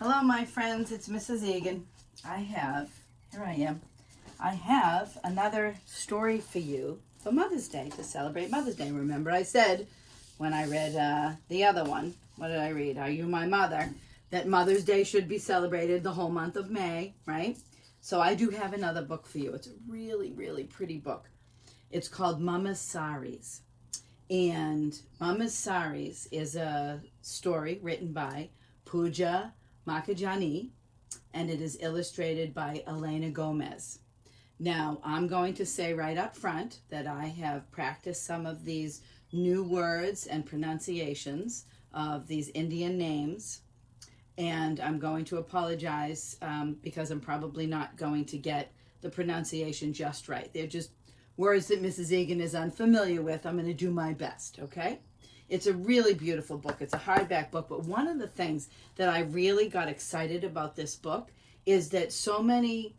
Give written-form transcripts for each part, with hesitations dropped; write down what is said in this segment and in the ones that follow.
Hello, my friends. It's Mrs. Egan. Here I am. I have another story for you for Mother's Day, to celebrate Mother's Day. Remember I said when I read the other one, what did I read? Are You My Mother? That Mother's Day should be celebrated the whole month of May, right? So I do have another book for you. It's a really, really pretty book. It's called Mama's Saris. And Mama's Saris is a story written by Pooja Makajani, and it is illustrated by Elena Gomez. Now, I'm going to say right up front that I have practiced some of these new words and pronunciations of these Indian names, and I'm going to apologize because I'm probably not going to get the pronunciation just right. They're just words that Mrs. Egan is unfamiliar with. I'm going to do my best, okay? It's a really beautiful book. It's a hardback book, but one of the things that I really got excited about this book is that so many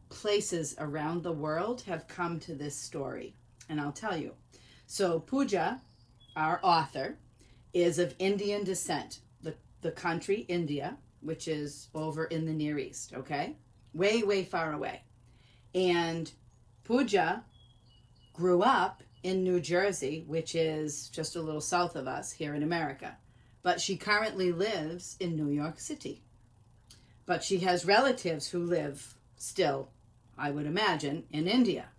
places around the world have come to this story, and I'll tell you. So Pooja, our author, is of Indian descent, the country India, which is over in the Near East, okay? Way, way far away. And Pooja grew up in New Jersey, which is just a little south of us here in America. But she currently lives in New York City. But she has relatives who live still, I would imagine, in India.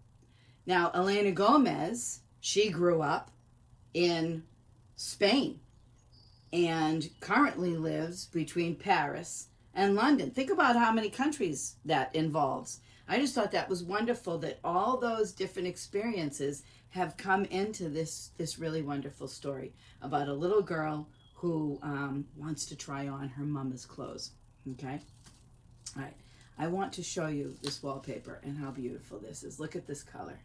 Now, Elena Gomez, she grew up in Spain and currently lives between Paris and London. Think about how many countries that involves. I just thought that was wonderful that all those different experiences have come into this really wonderful story about a little girl who wants to try on her mama's clothes. Okay? All right. I want to show you this wallpaper and how beautiful this is. Look at this color.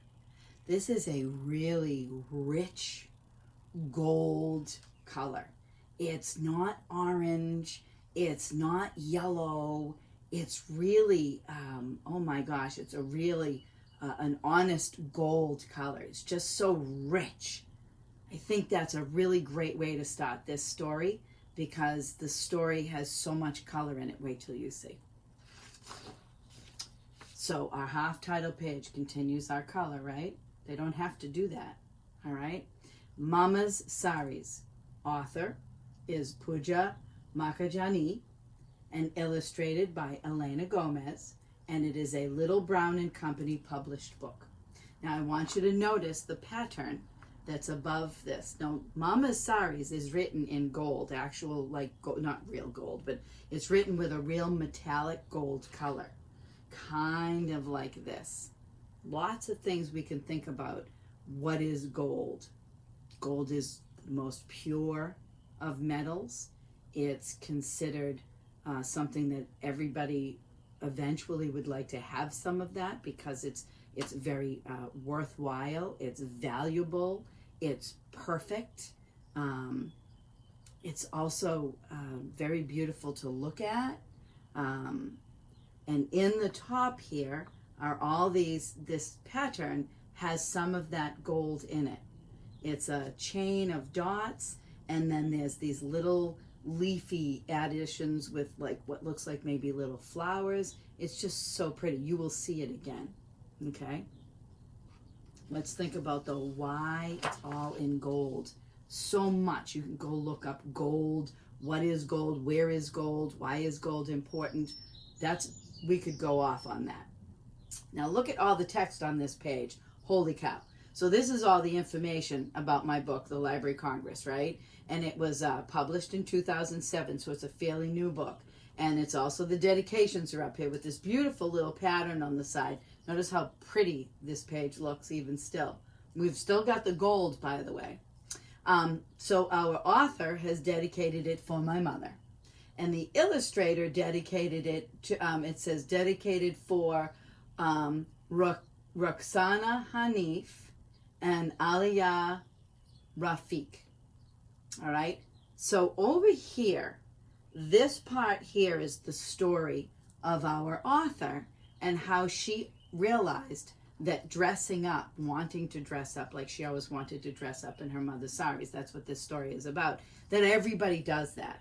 This is a really rich gold color. It's not orange. It's not yellow. It's really, oh my gosh, it's a really an honest gold color. It's just so rich. I think that's a really great way to start this story because the story has so much color in it. Wait till you see. So our half title page continues our color, right? They don't have to do that, all right? Mama's Saris. Author is Pooja Makajani and illustrated by Elena Gomez, and it is a Little Brown and Company published book. Now I want you to notice the pattern that's above this. Now Mama's Saris is written in gold, actual like not real gold, but it's written with a real metallic gold color, kind of like this. Lots of things we can think about. What is gold? Gold is the most pure of metals. It's considered something that everybody eventually would like to have some of that because it's very worthwhile, it's valuable, it's perfect. It's also very beautiful to look at. And in the top here are all this pattern has some of that gold in it. It's a chain of dots, and then there's these little leafy additions with like what looks like maybe little flowers. It's just so pretty. You will see it again. Okay, let's think about the why it's all in gold. So much. You can go look up gold. What is gold? Where is gold? Why is gold important? We could go off on that. Now look at all the text on this page. Holy cow. So this is all the information about my book, The Library of Congress, right? And it was published in 2007, so it's a fairly new book. And it's also the dedications are up here with this beautiful little pattern on the side. Notice how pretty this page looks even still. We've still got the gold, by the way. So our author has dedicated it for my mother. And the illustrator dedicated it to, it says dedicated for Roxana Hanif and Aliyah Rafiq. All right. So over here, this part here is the story of our author and how she realized that dressing up, wanting to dress up like she always wanted to dress up in her mother's saris, that's what this story is about, that everybody does that.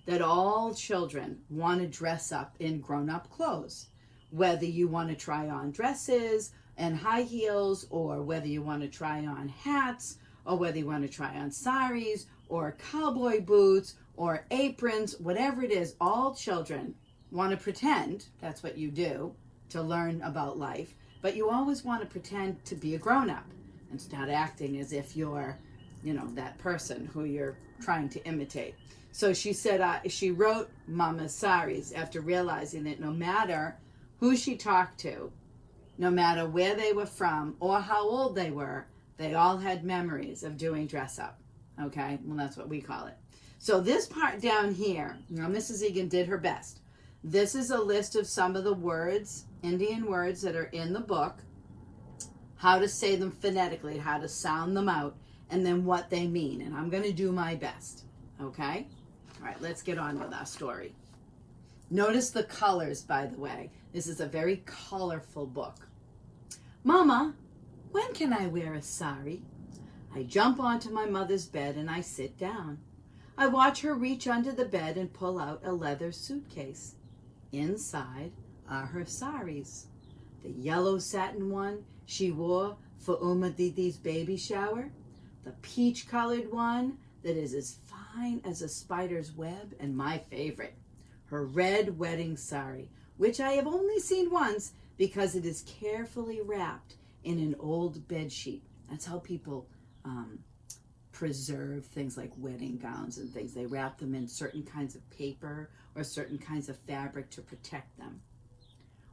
that all children want to dress up in grown-up clothes. Whether you want to try on dresses and high heels, or whether you want to try on hats, or whether you want to try on saris, or cowboy boots, or aprons, whatever it is, all children want to pretend, that's what you do, to learn about life, but you always want to pretend to be a grown-up and start acting as if you're, that person who you're trying to imitate. So she said she wrote Mama Saris after realizing that no matter who she talked to, no matter where they were from or how old they were, they all had memories of doing dress up. Okay? Well, that's what we call it. So this part down here, Mrs. Egan did her best. This is a list of some of the words, Indian words that are in the book, how to say them phonetically, how to sound them out, and then what they mean. And I'm going to do my best. Okay? All right, let's get on with our story. Notice the colors, by the way. This is a very colorful book. Mama, when can I wear a sari? I jump onto my mother's bed and I sit down. I watch her reach under the bed and pull out a leather suitcase. Inside are her saris. The yellow satin one she wore for Uma Didi's baby shower. The peach-colored one that is as fine as a spider's web. And my favorite, her red wedding sari, which I have only seen once because it is carefully wrapped in an old bed sheet. That's how people preserve things like wedding gowns and things. They wrap them in certain kinds of paper or certain kinds of fabric to protect them.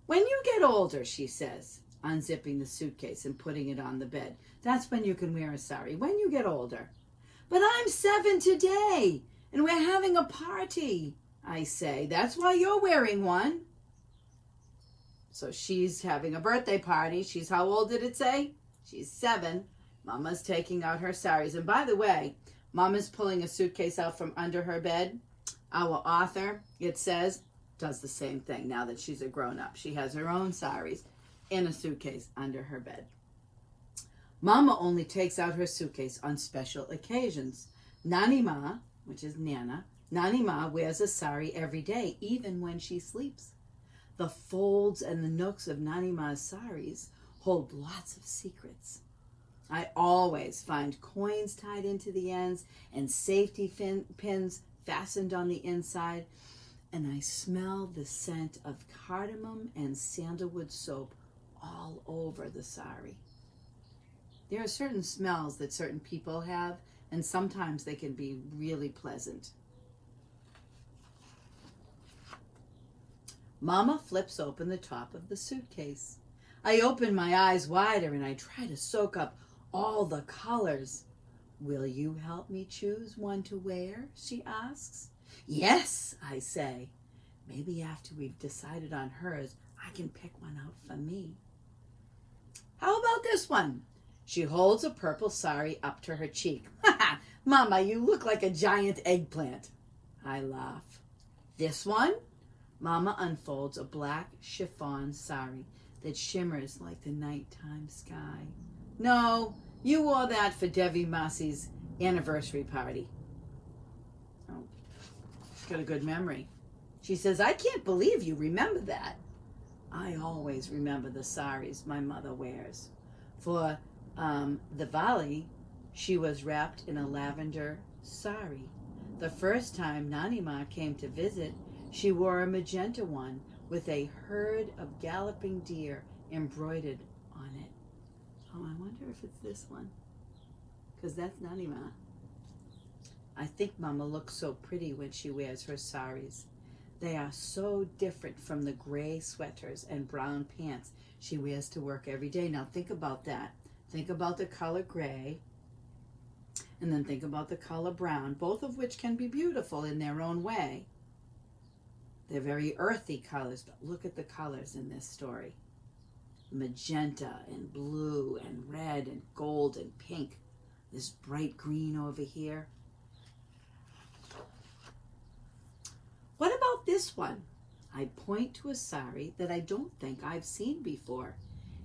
When you get older, she says, unzipping the suitcase and putting it on the bed, that's when you can wear a sari, when you get older. But I'm 7 today, and we're having a party, I say. That's why you're wearing one. So she's having a birthday party. She's how old did it say? She's 7. Mama's taking out her saris. And by the way, Mama's pulling a suitcase out from under her bed. Our author, it says, does the same thing now that she's a grown-up. She has her own saris in a suitcase under her bed. Mama only takes out her suitcase on special occasions. Nanima, which is Nana, Nanima wears a sari every day, even when she sleeps. The folds and the nooks of Nanima's saris hold lots of secrets. I always find coins tied into the ends and safety pins fastened on the inside, and I smell the scent of cardamom and sandalwood soap all over the sari. There are certain smells that certain people have, and sometimes they can be really pleasant. Mama flips open the top of the suitcase. I open my eyes wider and I try to soak up all the colors. Will you help me choose one to wear? She asks. Yes, I say. Maybe after we've decided on hers, I can pick one out for me. How about this one? She holds a purple sari up to her cheek. Ha ha! Mama, you look like a giant eggplant. I laugh. This one? Mama unfolds a black chiffon sari that shimmers like the nighttime sky. No, you wore that for Devi Masi's anniversary party. Oh, she's got a good memory. She says, I can't believe you remember that. I always remember the saris my mother wears. For Diwali, she was wrapped in a lavender sari. The first time Nanima came to visit, she wore a magenta one with a herd of galloping deer embroidered on it. Oh, I wonder if it's this one, because that's Nanima. I think Mama looks so pretty when she wears her saris. They are so different from the gray sweaters and brown pants she wears to work every day. Now think about that. Think about the color gray, and then think about the color brown, both of which can be beautiful in their own way. They're very earthy colors, but look at the colors in this story. Magenta and blue and red and gold and pink. This bright green over here. What about this one? I point to a sari that I don't think I've seen before.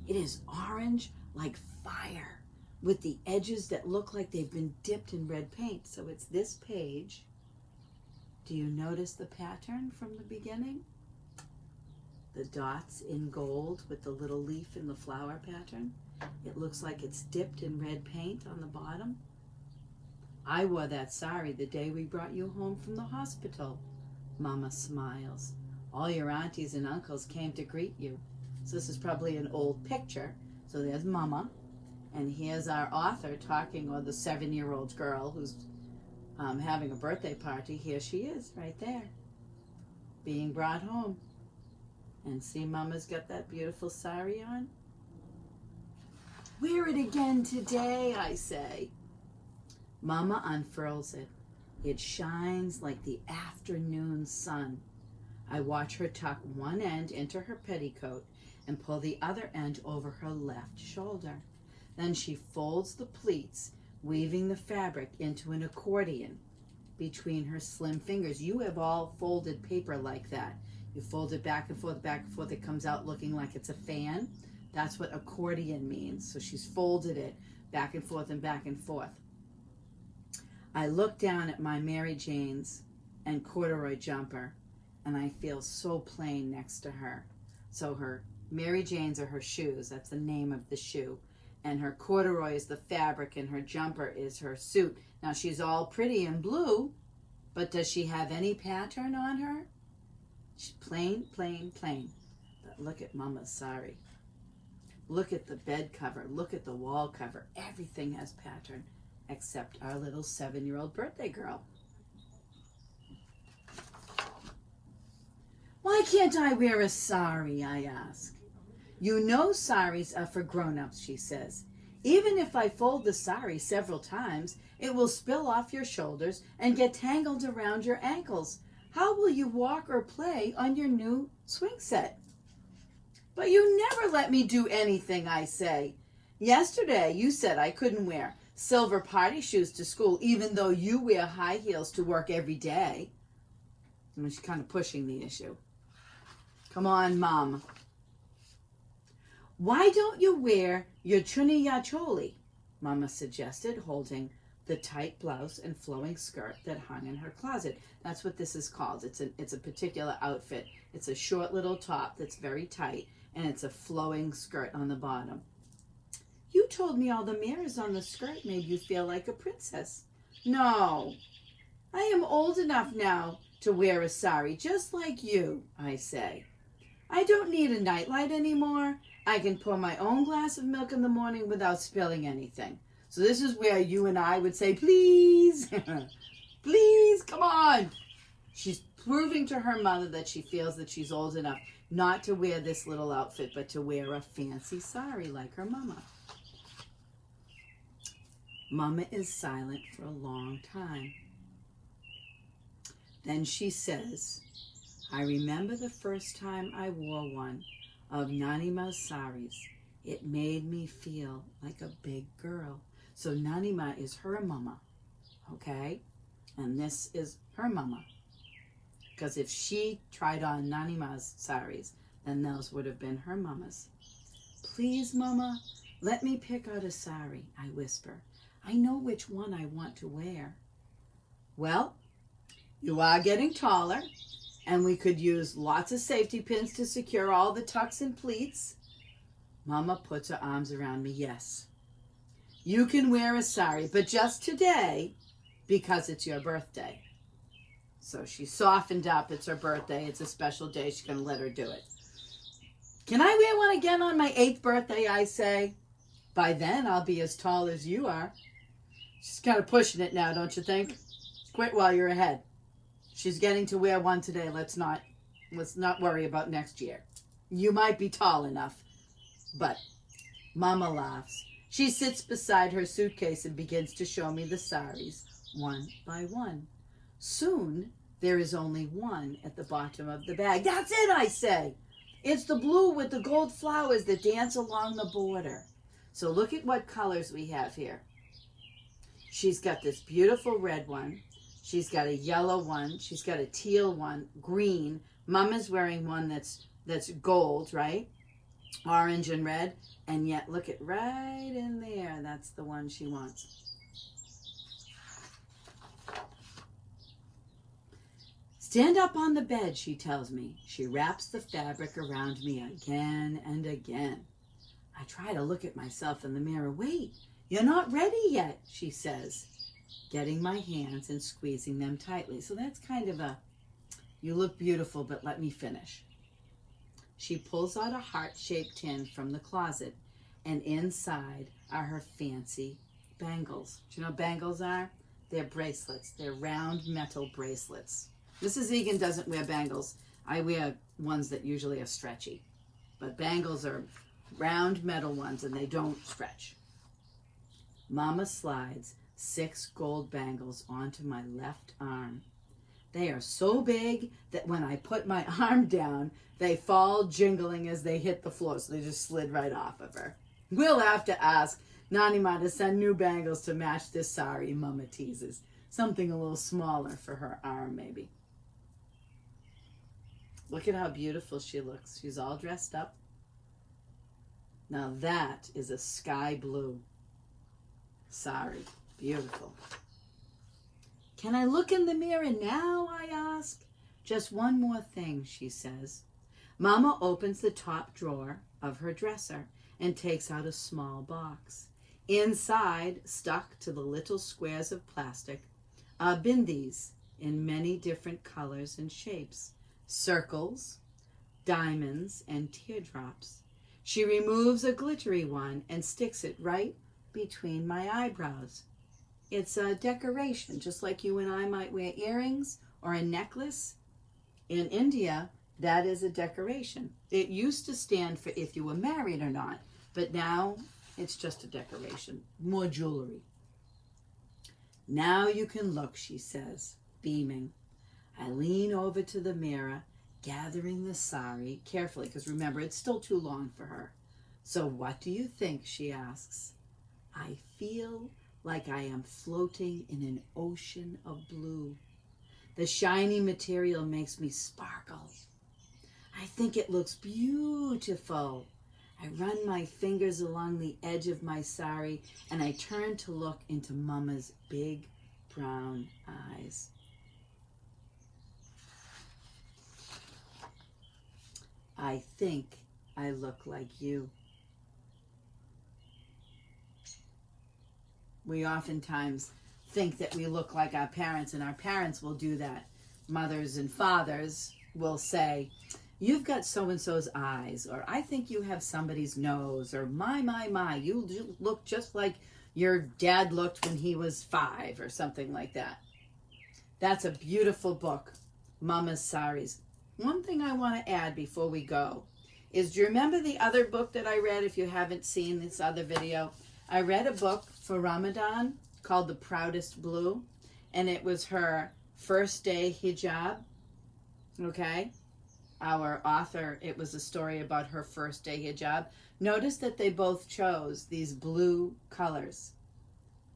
It is orange like fire, with the edges that look like they've been dipped in red paint. So it's this page, Do you notice the pattern from the beginning? The dots in gold with the little leaf in the flower pattern. It looks like it's dipped in red paint on the bottom. I wore that sari the day we brought you home from the hospital. Mama smiles. All your aunties and uncles came to greet you. So this is probably an old picture. So there's Mama. And here's our author talking, or the 7-year-old girl who's having a birthday party. Here she is, right there, being brought home. And see, Mama's got that beautiful sari on. Wear it again today, I say. Mama unfurls it. It shines like the afternoon sun. I watch her tuck one end into her petticoat and pull the other end over her left shoulder. Then she folds the pleats, weaving the fabric into an accordion between her slim fingers. You have all folded paper like that. You fold it back and forth, back and forth. It comes out looking like it's a fan. That's what accordion means. So she's folded it back and forth and back and forth. I look down at my Mary Jane's and corduroy jumper, and I feel so plain next to her. So her Mary Jane's are her shoes. That's the name of the shoe. And her corduroy is the fabric, and her jumper is her suit. Now, she's all pretty in blue, but does she have any pattern on her? She's plain, plain, plain. But look at Mama's sari. Look at the bed cover. Look at the wall cover. Everything has pattern, except our little 7-year-old birthday girl. Why can't I wear a sari, I ask. You know saris are for grown-ups, she says. Even if I fold the sari several times, it will spill off your shoulders and get tangled around your ankles. How will you walk or play on your new swing set? But you never let me do anything, I say. Yesterday you said I couldn't wear silver party shoes to school, even though you wear high heels to work every day. I mean, she's kind of pushing the issue. Come on, Mom. Why don't you wear your chuni ya choli? Mama suggested, holding the tight blouse and flowing skirt that hung in her closet. That's what this is called. It's a particular outfit. It's a short little top that's very tight, and it's a flowing skirt on the bottom. You told me all the mirrors on the skirt made you feel like a princess. No, I am old enough now to wear a sari just like you, I say. I don't need a nightlight anymore. I can pour my own glass of milk in the morning without spilling anything. So this is where you and I would say, please, please, come on. She's proving to her mother that she feels that she's old enough not to wear this little outfit, but to wear a fancy sari like her mama. Mama is silent for a long time. Then she says, I remember the first time I wore one of Nanima's saris. It made me feel like a big girl. So Nanima is her mama, okay? And this is her mama. Because if she tried on Nanima's saris, then those would have been her mamas. Please, Mama, let me pick out a sari, I whisper. I know which one I want to wear. Well, you are getting taller, and we could use lots of safety pins to secure all the tucks and pleats. Mama puts her arms around me. Yes, you can wear a sari, but just today, because it's your birthday. So she softened up. It's her birthday. It's a special day. She's going to let her do it. Can I wear one again on my 8th birthday, I say? By then, I'll be as tall as you are. She's kind of pushing it now, don't you think? Quit while you're ahead. She's getting to wear one today. Let's not worry about next year. You might be tall enough, but Mama laughs. She sits beside her suitcase and begins to show me the saris one by one. Soon, there is only one at the bottom of the bag. That's it, I say. It's the blue with the gold flowers that dance along the border. So look at what colors we have here. She's got this beautiful red one. She's got a yellow one. She's got a teal one, green. Mama's wearing one that's gold, right? Orange and red. And yet, look at right in there. That's the one she wants. Stand up on the bed, she tells me. She wraps the fabric around me again and again. I try to look at myself in the mirror. Wait, you're not ready yet, she says, getting my hands and squeezing them tightly. So that's kind of a, you look beautiful, but let me finish. She pulls out a heart-shaped tin from the closet, and inside are her fancy bangles. Do you know what bangles are? They're bracelets. They're round metal bracelets. Mrs. Egan doesn't wear bangles. I wear ones that usually are stretchy. But bangles are round metal ones, and they don't stretch. Mama slides 6 gold bangles onto my left arm. They are so big that when I put my arm down, they fall jingling as they hit the floor. So they just slid right off of her. We'll have to ask Nanima to send new bangles to match this sari, Mama teases. Something a little smaller for her arm, maybe. Look at how beautiful she looks. She's all dressed up. Now that is a sky blue sari. Beautiful. Can I look in the mirror now, I ask? Just one more thing, she says. Mama opens the top drawer of her dresser and takes out a small box. Inside, stuck to the little squares of plastic, are bindis in many different colors and shapes. Circles, diamonds, and teardrops. She removes a glittery one and sticks it right between my eyebrows. It's a decoration, just like you and I might wear earrings or a necklace. In India, that is a decoration. It used to stand for if you were married or not, but now it's just a decoration, more jewelry. Now you can look, she says, beaming. I lean over to the mirror, gathering the sari carefully, because remember, it's still too long for her. So what do you think, she asks. I feel like I am floating in an ocean of blue. The shiny material makes me sparkle. I think it looks beautiful. I run my fingers along the edge of my sari, and I turn to look into Mama's big brown eyes. I think I look like you. We oftentimes think that we look like our parents, and our parents will do that. Mothers and fathers will say, you've got so-and-so's eyes, or I think you have somebody's nose, or my, you look just like your dad looked when he was 5, or something like that. That's a beautiful book, Mama's Saris. One thing I want to add before we go is, do you remember the other book that I read? If you haven't seen this other video, I read a book for Ramadan called The Proudest Blue, and it was her first day hijab, okay? Our author, it was a story about her first day hijab. Notice that they both chose these blue colors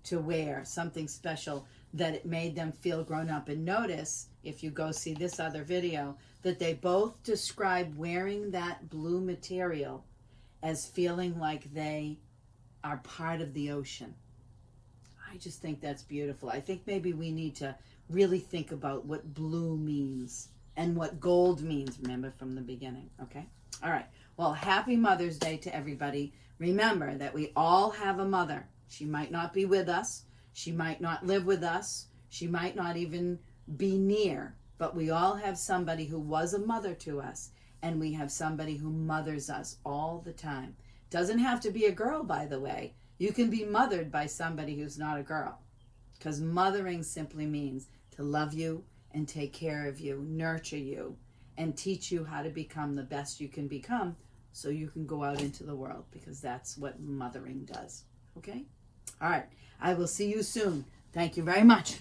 to wear, something special that it made them feel grown up. And notice, if you go see this other video, that they both describe wearing that blue material as feeling like they are part of the ocean. I just think that's beautiful. I think maybe we need to really think about what blue means and what gold means, remember, from the beginning, okay? All right. Well, happy Mother's Day to everybody. Remember that we all have a mother. She might not be with us. She might not live with us. She might not even be near. But we all have somebody who was a mother to us, and we have somebody who mothers us all the time. Doesn't have to be a girl, by the way. You can be mothered by somebody who's not a girl, because mothering simply means to love you and take care of you, nurture you, and teach you how to become the best you can become so you can go out into the world, because that's what mothering does. Okay? All right. I will see you soon. Thank you very much.